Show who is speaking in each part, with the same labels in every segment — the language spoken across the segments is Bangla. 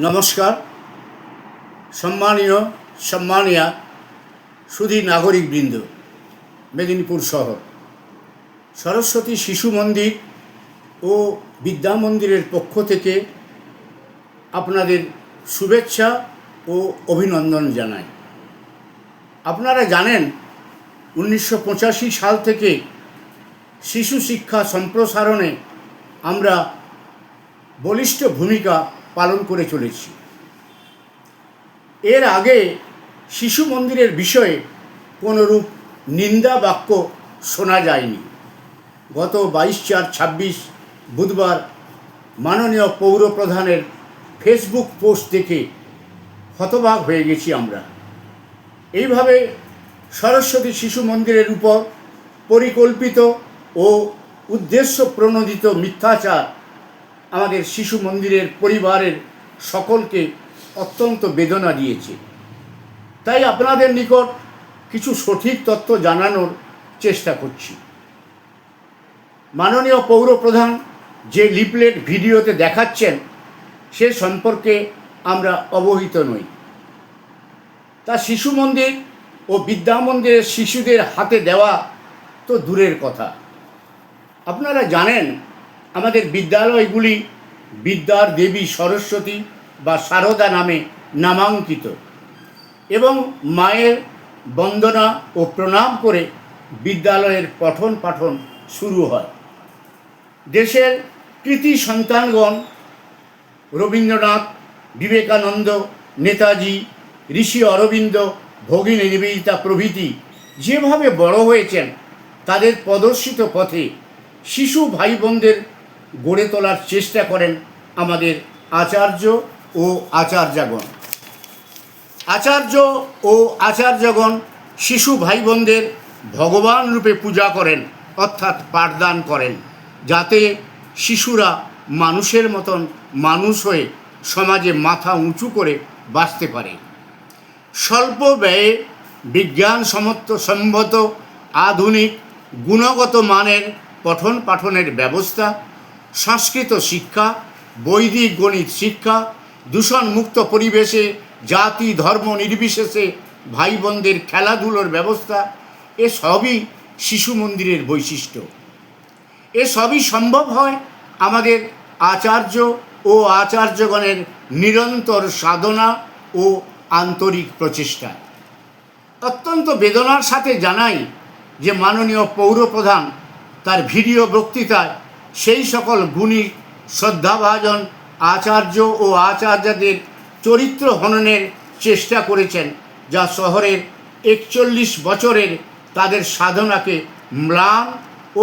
Speaker 1: নমস্কার। সম্মানিয়া সুধী নাগরিকবৃন্দ, মেদিনীপুর শহর সরস্বতী শিশু মন্দির ও বিদ্যা মন্দিরের পক্ষ থেকে আপনাদের শুভেচ্ছা ও অভিনন্দন জানাই। আপনারা জানেন 1985 সাল থেকে শিশু শিক্ষা সম্প্রসারণে আমরা বলিষ্ঠ ভূমিকা পালন করে চলেছি। এর আগে শিশু মন্দিরের বিষয়ে কোনোরূপ নিন্দা বাক্য শোনা যায়নি। গত 22/4/26 বুধবার মাননীয় পৌরপ্রধানের ফেসবুক পোস্ট দেখে হতবাক হয়ে গেছি আমরা। এইভাবে সরস্বতী শিশু মন্দিরের উপর পরিকল্পিত ও উদ্দেশ্য প্রণোদিত মিথ্যাচার আমাদের শিশু মন্দিরের পরিবারের সকলকে অত্যন্ত বেদনা দিয়েছে। তাই আপনাদের নিকট কিছু সঠিক তথ্য জানানোর চেষ্টা করছি। মাননীয় পৌরপ্রধান যে লিফলেট ভিডিওতে দেখাচ্ছেন সে সম্পর্কে আমরা অবহিত নই। তা শিশু মন্দির ও বিদ্যা মন্দিরের শিশুদের হাতে দেওয়া তো দূরের কথা। আপনারা জানেন আমাদের বিদ্যালয়গুলি বিদ্যার দেবী সরস্বতী বা সারদা নামে নামাঙ্কিত এবং মায়ের বন্দনা ও প্রণাম করে বিদ্যালয়ের পঠন পাঠন শুরু হয়। দেশের কৃতি সন্তানগণ রবীন্দ্রনাথ, বিবেকানন্দ, নেতাজি, ঋষি অরবিন্দ, ভগিনী নিবেদিতা প্রভৃতি যেভাবে বড় হয়েছেন তাদের প্রদর্শিত পথে শিশু ভাই বোনদের গড়ে তোলার চেষ্টা করেন আমাদের আচার্য ও আচার্যগণ শিশু ভাই বোনদের ভগবান রূপে পূজা করেন, অর্থাৎ পাঠদান করেন, যাতে শিশুরা মানুষের মতন মানুষ হয়ে সমাজে মাথা উঁচু করে বাঁচতে পারে। স্বল্প ব্যয়ে বিজ্ঞানসম্মত আধুনিক গুণগত মানের পঠন পাঠনের ব্যবস্থা, সংস্কৃত শিক্ষা, বৈদিক গণিত শিক্ষা, দূষণমুক্ত পরিবেশে জাতি ধর্ম নির্বিশেষে ভাই বোনদের খেলাধুলোর ব্যবস্থা, এসবই শিশু মন্দিরের বৈশিষ্ট্য। এসবই সম্ভব হয় আমাদের আচার্য ও আচার্যগণের নিরন্তর সাধনা ও আন্তরিক প্রচেষ্টায়। অত্যন্ত বেদনার সাথে জানাই যে মাননীয় পৌরপ্রধান তার ভিডিও বক্তৃতায় সেই সকল গুণী শ্রদ্ধাভাজন আচার্য ও আচার্যদের চরিত্র হননের চেষ্টা করেছেন, যা শহরের 41 বছরের তাদের সাধনাকে ম্লান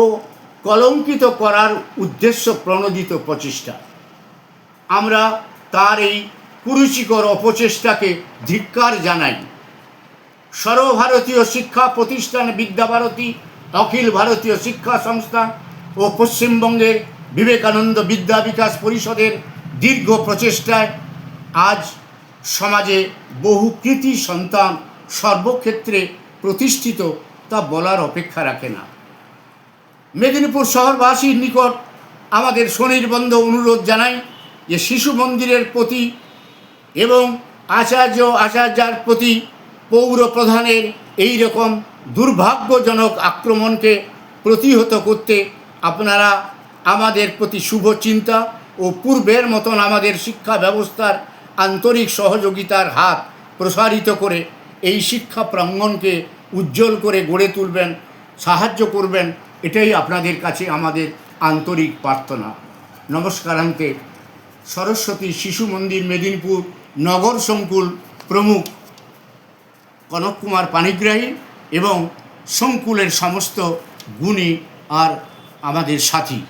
Speaker 1: ও কলঙ্কিত করার উদ্দেশ্য প্রণোদিত প্রচেষ্টা। আমরা তার এই কুরুচিকর অপচেষ্টাকে ধিক্কার জানাই। সর্বভারতীয় শিক্ষা প্রতিষ্ঠান বিদ্যাভারতী, অখিল ভারতীয় শিক্ষা সংস্থা ও পশ্চিমবঙ্গের বিবেকানন্দ বিদ্যা বিকাশ পরিষদের দীর্ঘ প্রচেষ্টায় আজ সমাজে বহু কৃতি সন্তান সর্বক্ষেত্রে প্রতিষ্ঠিত, তা বলার অপেক্ষা রাখে না। মেদিনীপুর শহরবাসীর নিকট আমাদের সুনির্বন্ধ অনুরোধ জানাই যে শিশু মন্দিরের প্রতি এবং আচার্যার প্রতি পৌর প্রধানের এই রকম দুর্ভাগ্যজনক আক্রমণকে প্রতিহত করতে আপনারা আমাদের প্রতি শুভ চিন্তা ও পূর্বের মতন আমাদের শিক্ষা ব্যবস্থার আন্তরিক সহযোগিতার হাত প্রসারিত করে এই শিক্ষা প্রাঙ্গণকে উজ্জ্বল করে গড়ে তুলবেন, সাহায্য করবেন, এটাই আপনাদের কাছে আমাদের আন্তরিক প্রার্থনা। নমস্কারান্তে সরস্বতী শিশু মন্দির মেদিনীপুর নগর সংকুল প্রমুখ কনক কুমার পানিগ্রাহী এবং সংকুলের সমস্ত গুণী আর আমাদের সাথী।